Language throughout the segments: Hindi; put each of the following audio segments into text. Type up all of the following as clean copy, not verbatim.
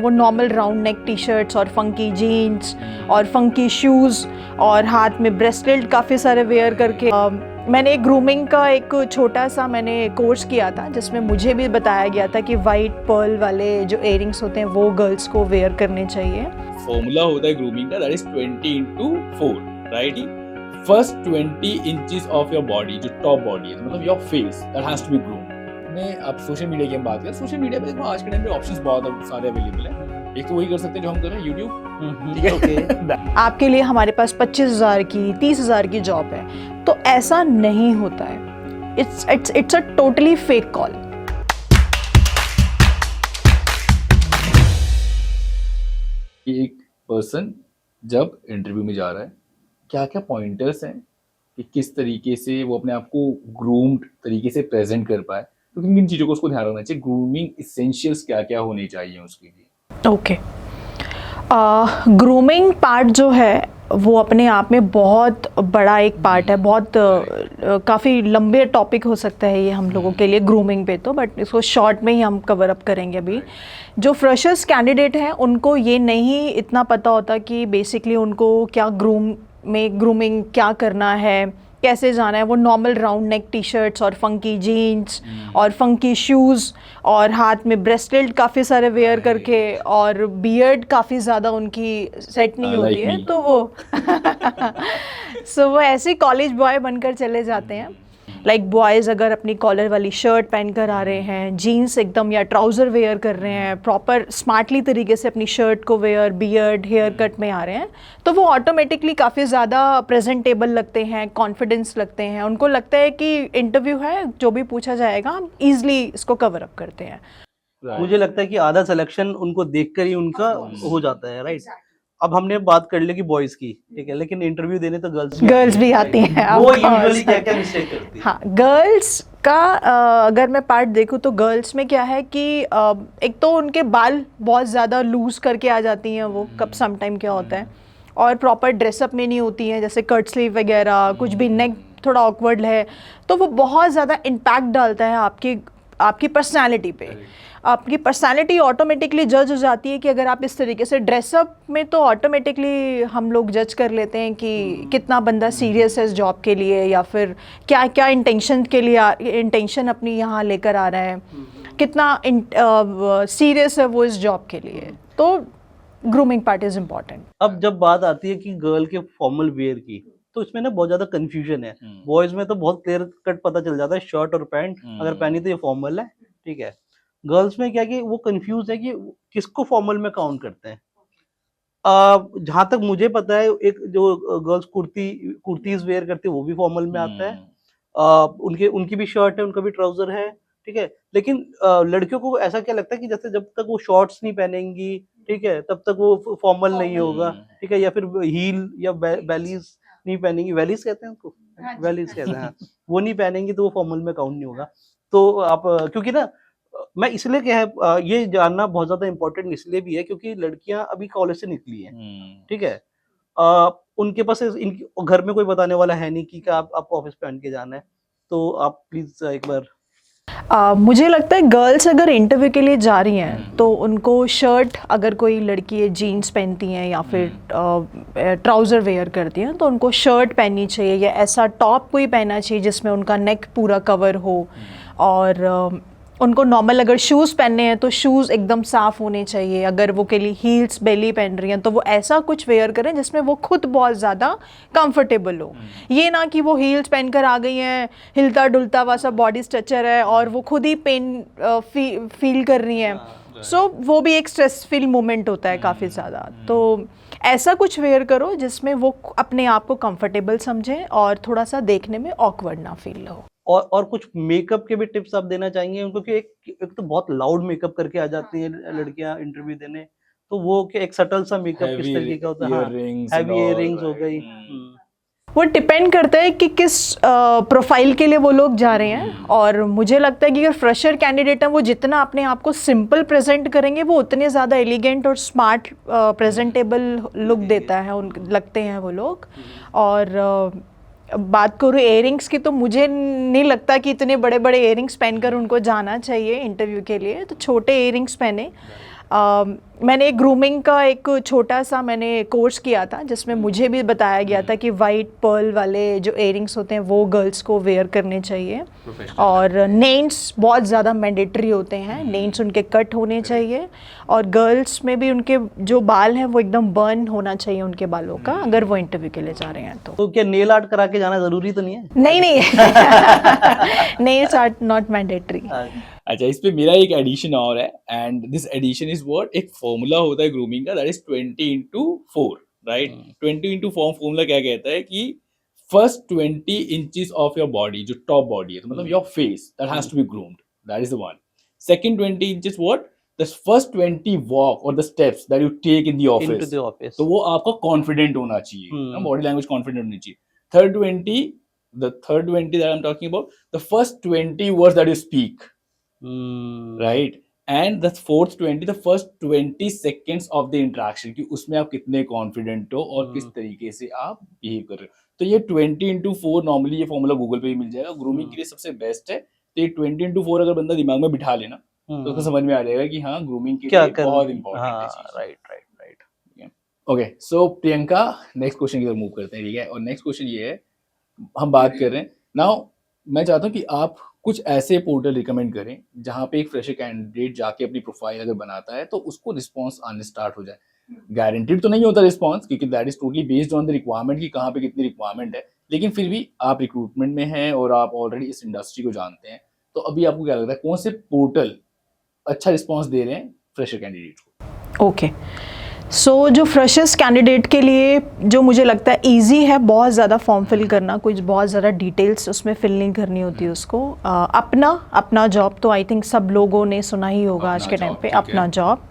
वो normal round neck T shirts और फंकी जीन्स और फंकी शूज़ और हाथ में ब्रेसलेट काफ़ी सारे वेयर करके मैंने ग्रूमिंग का एक छोटा सा मैंने कोर्स किया था जिसमें मुझे भी बताया गया था कि वाइट पर्ल वाले जो इयरिंग्स होते हैं वो गर्ल्स को वेयर करने चाहिए। फॉर्मूला होता है ग्रूमिंग का, that is 20x4, right? First 20 inches of your body, जो टॉप बॉडी है, मतलब your face, that has to be groomed. मैं अब सोशल मीडिया की हम बात करें, सोशल मीडिया पे देखो आज के टाइम पे ऑप्शंस बहुत सारे अवेलेबल हैं। एक तो वही कर सकते हैं जो हम कर रहे हैं, यूट्यूब, ठीक है? ओके। आपके लिए हमारे पास 25,000 की 30,000 की जॉब है, तो ऐसा नहीं होता है। It's a totally fake call. एक पर्सन जब इंटरव्यू में जा रहा है, क्या क्या पॉइंटर्स हैं कि किस तरीके से वो अपने आप को ग्रूम्ड तरीके से प्रेजेंट कर पाए, तो किन किन चीज़ों को उसको ध्यान रखना चाहिए? ग्रूमिंग इसेंशियल्स क्या क्या होने चाहिए उसके लिए? ओके, ग्रूमिंग पार्ट जो है वो अपने आप में बहुत बड़ा एक पार्ट है, बहुत काफ़ी लंबे टॉपिक हो सकता है ये हम लोगों के लिए ग्रूमिंग पे, तो बट इसको शॉर्ट में ही हम कवर अप करेंगे। अभी जो फ्रेशर्स कैंडिडेट हैं उनको ये नहीं इतना पता होता कि बेसिकली उनको क्या ग्रूमिंग क्या करना है, कैसे जाना है। वो normal round neck T shirts और फंकी जीन्स और फंकी शूज़ और हाथ में ब्रेसलेट काफ़ी सारे वेयर करके और बियर्ड काफ़ी ज़्यादा उनकी सेट नहीं होती है, तो वो ऐसे कॉलेज बॉय बनकर चले जाते हैं। लाइक बॉयज़ अगर अपनी कॉलर वाली शर्ट पहन कर आ रहे हैं, जीन्स एकदम या ट्राउज़र वेयर कर रहे हैं, प्रॉपर स्मार्टली तरीके से अपनी शर्ट को वेयर, बियर्ड, हेयर कट में आ रहे हैं, तो वो ऑटोमेटिकली काफ़ी ज़्यादा प्रेजेंटेबल लगते हैं, कॉन्फिडेंस लगते हैं। उनको लगता है कि इंटरव्यू है, जो भी पूछा जाएगा हम ईजिली इसको कवर अप करते हैं। मुझे लगता है कि आधा सिलेक्शन उनको देखकर ही उनका हो जाता है, राइट? अब हमने बात कर ली कि बॉयज की, ठीक है, लेकिन इंटरव्यू देने तो गर्ल्स भी आती हैं। वो यूजुअली क्या क्या मिस्टेक करती है? हाँ, गर्ल्स का अगर मैं पार्ट देखूँ तो गर्ल्स में क्या है कि एक तो उनके बाल बहुत ज़्यादा लूज करके आ जाती हैं, वो कब सम टाइम क्या होता है, और प्रॉपर ड्रेसअप में नहीं होती हैं, जैसे कट स्लीव वगैरह, कुछ भी नेक थोड़ा ऑकवर्ड है, तो वो बहुत ज़्यादा इम्पैक्ट डालता है आपकी पर्सनैलिटी पे। आपकी पर्सनालिटी ऑटोमेटिकली जज हो जाती है कि अगर आप इस तरीके से ड्रेसअप में, तो ऑटोमेटिकली हम लोग जज कर लेते हैं कि कितना बंदा सीरियस है इस जॉब के लिए, या फिर क्या क्या इंटेंशन अपनी यहाँ लेकर आ रहा है, कितना सीरियस है वो इस जॉब के लिए। तो ग्रूमिंग पार्ट इज इम्पॉर्टेंट। अब जब बात आती है कि गर्ल के फॉर्मल वेयर की, तो इसमें ना बहुत ज्यादा कंफ्यूजन है। बॉयज में तो बहुत क्लियर कट पता चल जाता है, शर्ट और पैंट अगर पहनी तो ये फॉर्मल है, ठीक है। गर्ल्स में क्या कि वो कंफ्यूज है कि किसको फॉर्मल में काउंट करते हैं। जहां तक मुझे पता है, एक जो गर्ल्स कुर्तीज वेयर करती है वो भी फॉर्मल में आता है। उनकी भी शर्ट है, उनका भी ट्राउजर है, ठीक है। लेकिन लड़कियों को ऐसा क्या लगता है कि जैसे जब तक वो शॉर्ट्स नहीं पहनेंगी, ठीक है, तब तक वो फॉर्मल नहीं होगा, ठीक है, या फिर हील या बैलीज नहीं पहनेंगी, वैलीज कहते हैं उनको, वैलीज कहते हैं, वो नहीं पहनेंगी तो वो फॉर्मल में काउंट नहीं होगा। तो आप क्योंकि ना मैं इसलिए क्या है, ये जानना बहुत ज्यादा इम्पोर्टेंट इसलिए भी है क्योंकि लड़कियां अभी कॉलेज से निकली हैं, ठीक है। उनके पास घर में कोई बताने वाला है नहीं कि आपको ऑफिस पहन के जाना है, तो आप प्लीज एक बार मुझे लगता है गर्ल्स अगर इंटरव्यू के लिए जा रही हैं तो उनको शर्ट, अगर कोई लड़की जीन्स पहनती हैं या फिर ट्राउज़र वेयर करती हैं, तो उनको शर्ट पहननी चाहिए या ऐसा टॉप कोई पहनना चाहिए जिसमें उनका नेक पूरा कवर हो। और उनको नॉर्मल अगर शूज़ पहनने हैं तो शूज़ एकदम साफ़ होने चाहिए। अगर वो के लिए हील्स बेली पहन रही हैं तो वो ऐसा कुछ वेयर करें जिसमें वो खुद बहुत ज़्यादा कंफर्टेबल हो। ये ना कि वो हील्स पहनकर आ गई हैं, हिलता डुलता हुआ सा बॉडी स्ट्रक्चर है और वो खुद ही पेन फील कर रही हैं, सो वो भी एक स्ट्रेसफुल मोमेंट होता है काफ़ी ज़्यादा। तो ऐसा कुछ वेयर करो जिसमें वो अपने आप को कंफर्टेबल समझें और थोड़ा सा देखने में ऑकवर्ड ना फील हो। और कुछ मेकअप के भी टिप्स आप देना चाहेंगे उनको कि एक तो बहुत लाउड मेकअप करके आ जाती हैं लड़कियां इंटरव्यू देने, तो वो कि एक सटल सा मेकअप किस तरीके का होता है? हैवी इयररिंग्स हो गई। वो डिपेंड करता है कि किस प्रोफाइल के लिए वो लोग जा रहे हैं। और मुझे लगता है कि अगर फ्रेशर कैंडिडेट हैं वो जितना अपने आप को सिंपल प्रेजेंट करेंगे वो उतने ज़्यादा एलिगेंट और स्मार्ट प्रेजेंटेबल लुक देता है लगते हैं वो लोग। और बात करूँ इयरिंग्स की, तो मुझे नहीं लगता कि इतने बड़े बड़े इयरिंग्स पहनकर उनको जाना चाहिए इंटरव्यू के लिए, तो छोटे इयरिंग्स पहने। मैंने ग्रूमिंग का एक छोटा सा मैंने कोर्स किया था जिसमें मुझे भी बताया गया था कि वाइट पर्ल वाले जो इयरिंग्स होते हैं वो गर्ल्स को वेयर करने चाहिए, और नेल्स बहुत ज़्यादा मैंडेटरी होते हैं, नेल्स उनके कट होने चाहिए, और गर्ल्स में भी उनके जो बाल हैं वो एकदम बर्न होना चाहिए उनके बालों का, अगर वो इंटरव्यू के लिए जा रहे हैं तो क्या नेल आर्ट करा के जाना जरूरी तो नहीं है? नहीं नहीं नेल्स आर नॉट मैंडेटरी। अच्छा, इस पे मेरा एक एडिशन और है, and this edition is what, एक फॉर्मूला होता है ग्रूमिंग का, that is 20x4, right? 20x4 formula क्या कहता है कि first 20 inches of your body, जो टॉप बॉडी है, तो मतलब your face, that has to be groomed, that is the one. Second 20 inches what, the first 20 walk और the steps that you take in the office, तो वो आपका कॉन्फिडेंट होना चाहिए, ना, बॉडी लैंग्वेज कॉन्फिडेंट होनी चाहिए। Third 20, the third 20 that I am talking about, the first 20 words that you speak, right? And the fourth 20, the first 20 seconds of the interaction, कि उसमें आप कितने कॉन्फिडेंट हो और किस तरीके से आप बिहेव कर रहे हो। तो ये 20x4 नॉर्मली ये फॉर्मूला गूगल पे भी मिल जाएगा, ग्रूमिंग के लिए सबसे बेस्ट है। तो ये 20x4 अगर बंदा दिमाग में बिठा लेना तो उसको समझ में आ जाएगा कि हाँ, ग्रूमिंग के लिए बहुत इंपॉर्टेंट है चीज। राइट। ओके, सो प्रियंका, नेक्स्ट क्वेश्चन की तरफ मूव करते हैं, ठीक है? और नेक्स्ट क्वेश्चन ये है, हम बात कर रहे हैं नाउ, मैं चाहता हूँ कि आप कुछ ऐसे पोर्टल रिकमेंड करें जहाँ पे एक फ्रेशर कैंडिडेट जाके अपनी प्रोफाइल अगर बनाता है तो उसको रिस्पॉन्स आने स्टार्ट हो जाए। गारंटीड तो नहीं होता रिस्पॉन्स, क्योंकि that is totally based on the requirement कि कहाँ पे कितनी रिक्वायरमेंट है, लेकिन फिर भी आप रिक्रूटमेंट में हैं और आप ऑलरेडी इस इंडस्ट्री को जानते हैं, तो अभी आपको क्या लगता है कौन से पोर्टल अच्छा रिस्पॉन्स दे रहे हैं फ्रेशर कैंडिडेट को? ओके, सो जो फ्रेशर्स कैंडिडेट के लिए जो मुझे लगता है इजी है बहुत ज़्यादा फॉर्म फिल करना, कुछ बहुत ज़्यादा डिटेल्स उसमें फिल नहीं करनी होती है उसको। अपना जॉब तो आई थिंक सब लोगों ने सुना ही होगा आज के टाइम पे, अपना जॉब।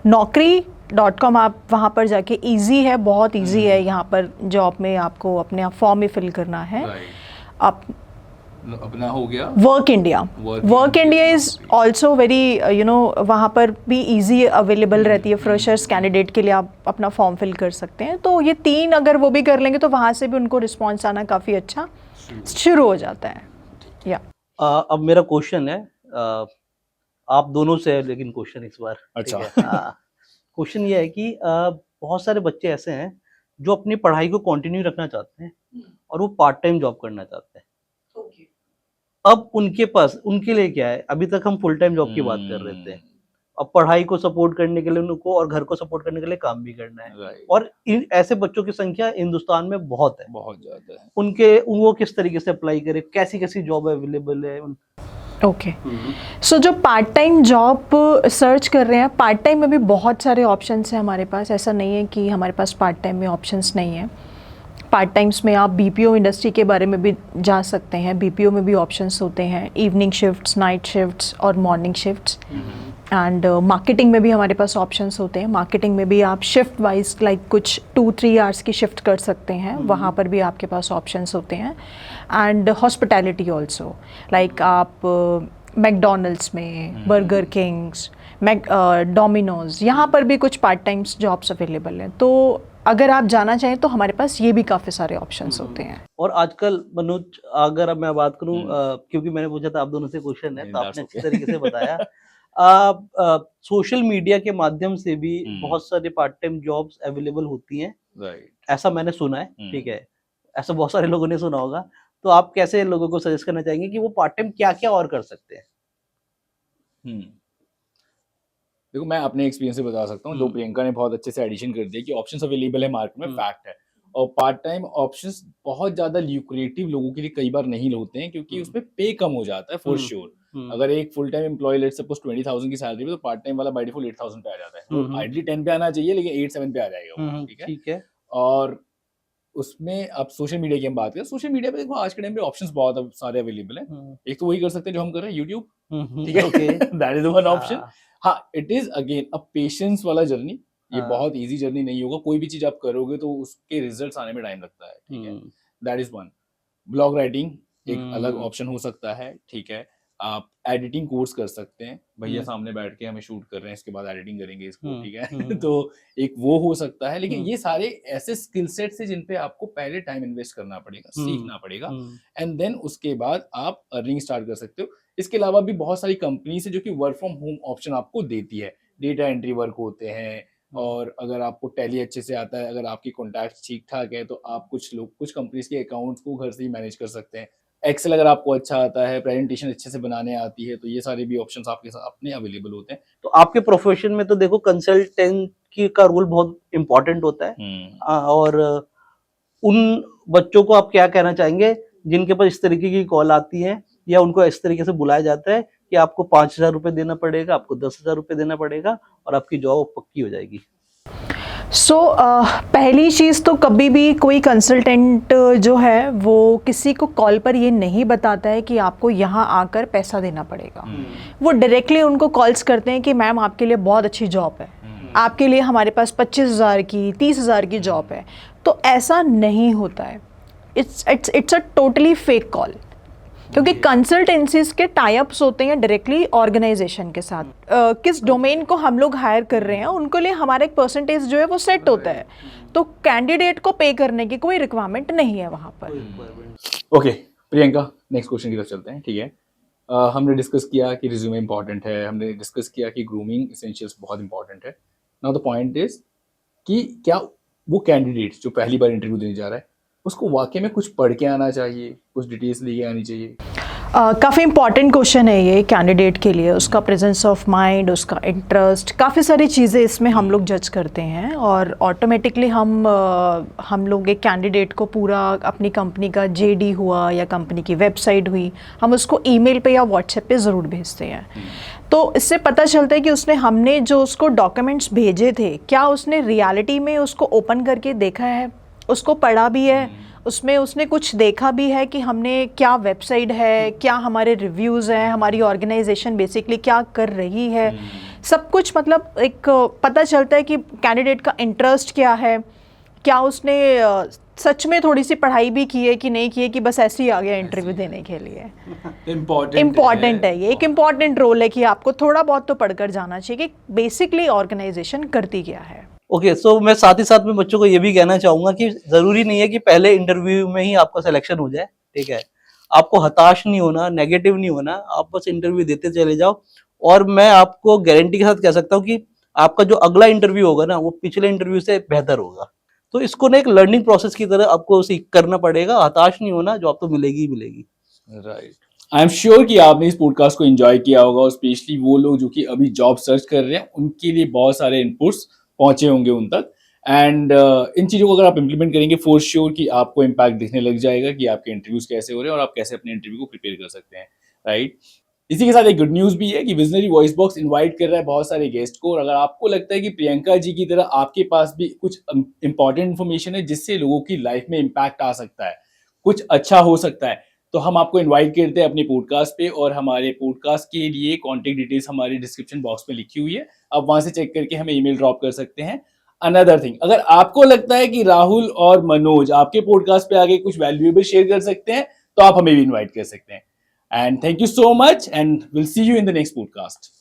naukri.com, आप वहाँ पर जाके इजी है, बहुत इजी है यहाँ पर जॉब में आपको अपने आप फॉर्म ही फिल करना है। अपना हो गया work India is also very वहाँ पर भी इजी अवेलेबल रहती है फ्रेशर्स कैंडिडेट के लिए, आप अपना फॉर्म फिल कर सकते हैं। तो ये 3 अगर वो भी कर लेंगे तो वहाँ से भी उनको रिस्पॉन्स आना काफ़ी अच्छा शुरू हो जाता है। या अब मेरा क्वेश्चन है, आप दोनों से है लेकिन क्वेश्चन इस बार, अच्छा, क्वेश्चन ये है कि बहुत सारे बच्चे ऐसे हैं जो अपनी पढ़ाई को कंटिन्यू रखना चाहते हैं और वो पार्ट टाइम जॉब करना चाहते हैं। अब उनके पास, उनके लिए क्या है, अभी तक हम फुल टाइम जॉब की बात कर रहे थे, अब पढ़ाई को सपोर्ट करने के लिए उनको और घर को सपोर्ट करने के लिए काम भी करना है, और इन ऐसे बच्चों की संख्या हिंदुस्तान में बहुत ज्यादा है। उनके वो किस तरीके से अप्लाई करें, कैसी कैसी जॉब अवेलेबल है? ओके, सो जो पार्ट टाइम जॉब सर्च कर रहे हैं, पार्ट टाइम में भी बहुत सारे ऑप्शंस हैं हमारे पास, ऐसा नहीं है कि हमारे पास पार्ट टाइम में ऑप्शंस नहीं है। पार्ट टाइम्स में आप बीपीओ इंडस्ट्री के बारे में भी जा सकते हैं, बीपीओ में भी ऑप्शंस होते हैं, इवनिंग शिफ्ट्स, नाइट शिफ्ट्स और मॉर्निंग शिफ्ट्स। एंड मार्केटिंग में भी हमारे पास ऑप्शंस होते हैं, मार्केटिंग में भी आप शिफ्ट वाइज लाइक कुछ 2-3 आवर्स की शिफ्ट कर सकते हैं, वहाँ पर भी आपके पास ऑप्शंस होते हैं। एंड हॉस्पिटैलिटी ऑल्सो, लाइक आप मैकडोनल्ड्स में, बर्गर किंग्स, डोमिनोज, यहाँ पर भी कुछ पार्ट टाइम्स जॉब्स अवेलेबल हैं। तो अगर आप जाना चाहें तो हमारे पास ये भी काफ़ी सारे ऑप्शंस होते हैं। और आजकल मनोज, अगर अब मैं बात करूं, क्योंकि मैंने पूछा था आप दोनों से क्वेश्चन है तो आपने अच्छी तरीके से बताया, सोशल मीडिया के माध्यम से भी बहुत सारे पार्ट टाइम जॉब्स अवेलेबल होती हैं, ऐसा मैंने सुना है, ठीक है, ऐसा बहुत सारे लोगों ने सुना होगा। तो आप कैसे लोगों को सजेस्ट करना चाहेंगे कि वो पार्ट टाइम क्या क्या और कर सकते हैं? देखो, मैं अपने एक्सपीरियंस से बता सकता हूँ, जो प्रियंका ने बहुत अच्छे से एडिशन कर दिया कि ऑप्शंस अवेलेबल है मार्केट में, फैक्ट है। और पार्ट टाइम ऑप्शंस बहुत ज्यादा ल्यूक्रेटिव लोगों के लिए कई बार नहीं होते हैं, क्योंकि उसमें पे कम हो जाता है फॉर श्योर। अगर एक full time employ let suppose 20,000 की सैलरी पे, तो पार्ट टाइम वाला बाय डिफॉल्ट 8,000 पे आ जाता है। आइडली 10 पे आना चाहिए, लेकिन 8-7 पे आ जाएगा, ठीक है। और उसमें अब सोशल मीडिया की हम बात करें, सोशल मीडिया पे देखो आज के टाइम पे ऑप्शंस बहुत सारे अवेलेबल हैं। एक तो वही कर सकते हैं जो हम कर रहे हैं, यूट्यूब, ठीक है, दैट इज वन ऑप्शन। हाँ, it is again a patience वाला जर्नी, ये बहुत इजी जर्नी नहीं होगा, कोई भी चीज आप करोगे तो उसके रिजल्ट्स आने में टाइम लगता है, ठीक है, that is one. Blog writing एक अलग ऑप्शन हो सकता है, ठीक है। आप एडिटिंग कोर्स कर सकते हैं, भैया सामने बैठ के हमें शूट कर रहे हैं, इसके बाद एडिटिंग करेंगे इसको, ठीक है। तो एक वो हो सकता है, लेकिन ये सारे ऐसे स्किल सेट्स हैं जिन पे आपको पहले टाइम इन्वेस्ट करना पड़ेगा, सीखना पड़ेगा, एंड देन उसके बाद आप अर्निंग स्टार्ट कर सकते हो। इसके अलावा भी बहुत सारी कंपनीज है जो कि वर्क फ्रॉम होम ऑप्शन आपको देती है, डेटा एंट्री वर्क होते हैं, और अगर आपको टैली अच्छे से आता है, अगर आपकी कॉन्टैक्ट ठीक ठाक है, तो आप कुछ कंपनीज के अकाउंट्स को घर से ही मैनेज कर सकते हैं। एक्सेल अगर आपको अच्छा आता है, प्रेजेंटेशन अच्छे से बनाने आती है, तो ये सारे भी ऑप्शंस आपके साथ अपने अवेलेबल होते हैं। तो आपके प्रोफेशन में तो देखो कंसल्टेंट की का रोल बहुत इंपॉर्टेंट होता है। और उन बच्चों को आप क्या कहना चाहेंगे जिनके पास इस तरीके की कॉल आती है या उनको इस तरीके से बुलाया जाता है कि आपको 5,000 रुपए देना पड़ेगा, आपको 10,000 रुपए देना पड़ेगा और आपकी जॉब पक्की हो जाएगी? पहली चीज़ तो कभी भी कोई कंसल्टेंट जो है वो किसी को कॉल पर ये नहीं बताता है कि आपको यहाँ आकर पैसा देना पड़ेगा। वो डायरेक्टली उनको कॉल्स करते हैं कि मैम आपके लिए बहुत अच्छी जॉब है, आपके लिए हमारे पास 25,000 की 30,000 की जॉब है। तो ऐसा नहीं होता है। It's a totally fake call, क्योंकि कंसल्टेंसीज के टाई अप्स होते हैं डायरेक्टली ऑर्गेनाइजेशन के साथ। किस डोमेन को हम लोग हायर कर रहे हैं उनके लिए हमारा एक परसेंटेज जो है वो सेट होता है, तो कैंडिडेट को पे करने की कोई रिक्वायरमेंट नहीं है वहाँ पर। ओके प्रियंका, नेक्स्ट क्वेश्चन की तरफ चलते हैं, ठीक है। हमने डिस्कस किया कि रिज्यूमे इंपॉर्टेंट है, हमने डिस्कस किया कि ग्रूमिंग एसेंशियल्स बहुत इंपॉर्टेंट है। नाउ द पॉइंट इज कि क्या वो कैंडिडेट जो पहली बार इंटरव्यू देने जा रहा है उसको वाकई में कुछ पढ़ के आना चाहिए, कुछ डिटेल्स लेके आनी चाहिए? काफ़ी इंपॉर्टेंट क्वेश्चन है ये कैंडिडेट के लिए। उसका प्रेजेंस ऑफ माइंड, उसका इंटरेस्ट, काफ़ी सारी चीज़ें इसमें हम लोग जज करते हैं और ऑटोमेटिकली हम लोग एक कैंडिडेट को पूरा अपनी कंपनी का जेडी हुआ या कंपनी की वेबसाइट हुई, हम उसको ईमेल पे या व्हाट्सएप पे ज़रूर भेजते हैं। तो इससे पता चलता है कि हमने जो उसको डॉक्यूमेंट्स भेजे थे, क्या उसने रियलिटी में उसको ओपन करके देखा है, उसको पढ़ा भी है, उसमें उसने कुछ देखा भी है कि हमने क्या वेबसाइट है, क्या हमारे रिव्यूज़ हैं, हमारी ऑर्गेनाइजेशन बेसिकली क्या कर रही है, सब कुछ मतलब एक पता चलता है कि कैंडिडेट का इंटरेस्ट क्या है, क्या उसने सच में थोड़ी सी पढ़ाई भी की है कि नहीं की है कि बस ऐसे ही आ गया इंटरव्यू देने के लिए। इम्पॉर्टेंट है ये, एक इम्पॉर्टेंट रोल है कि आपको थोड़ा बहुत तो पढ़कर जाना चाहिए कि बेसिकली ऑर्गेनाइजेशन करती क्या है। ओके, सो मैं साथ ही साथ में बच्चों को ये भी कहना चाहूंगा कि जरूरी नहीं है कि पहले इंटरव्यू में ही आपका सिलेक्शन हो जाए, ठीक है। आपको हताश नहीं होना, नेगेटिव नहीं होना, आप बस इंटरव्यू देते चले जाओ। और मैं आपको गारंटी के साथ कह सकता हूँ कि आपका जो अगला इंटरव्यू होगा ना, वो पिछले इंटरव्यू से बेहतर होगा। तो इसको ना एक लर्निंग प्रोसेस की तरह आपको करना पड़ेगा, हताश नहीं होना, जॉब तो मिलेगी ही मिलेगी। राइट, आई एम श्योर कि आपने इस पॉडकास्ट को एंजॉय किया होगा और स्पेशली वो लोग जो कि अभी जॉब सर्च कर रहे हैं उनके लिए बहुत सारे इनपुट्स पहुंचे होंगे उन तक। एंड इन चीज़ों को अगर आप इम्प्लीमेंट करेंगे फॉर श्योर कि आपको इम्पैक्ट दिखने लग जाएगा कि आपके इंटरव्यूज कैसे हो रहे हैं और आप कैसे अपने इंटरव्यू को प्रिपेयर कर सकते हैं, राइट। इसी के साथ एक गुड न्यूज़ भी है कि विजनरी वॉइस बॉक्स इनवाइट कर रहा है बहुत सारे गेस्ट को, और अगर आपको लगता है कि प्रियंका जी की तरह आपके पास भी कुछ इंपॉर्टेंट इन्फॉर्मेशन है जिससे लोगों की लाइफ में इम्पैक्ट आ सकता है, कुछ अच्छा हो सकता है, तो हम आपको इनवाइट करते हैं अपने पॉडकास्ट पे। और हमारे पॉडकास्ट के लिए कॉन्टेक्ट डिटेल्स हमारे डिस्क्रिप्शन बॉक्स में लिखी हुई है, आप वहां से चेक करके हमें ईमेल ड्रॉप कर सकते हैं। अनदर थिंग, अगर आपको लगता है कि राहुल और मनोज आपके पॉडकास्ट पे आगे कुछ वैल्यूएबल शेयर कर सकते हैं तो आप हमें भी इनवाइट कर सकते हैं। And thank you so much and will see you in the next podcast.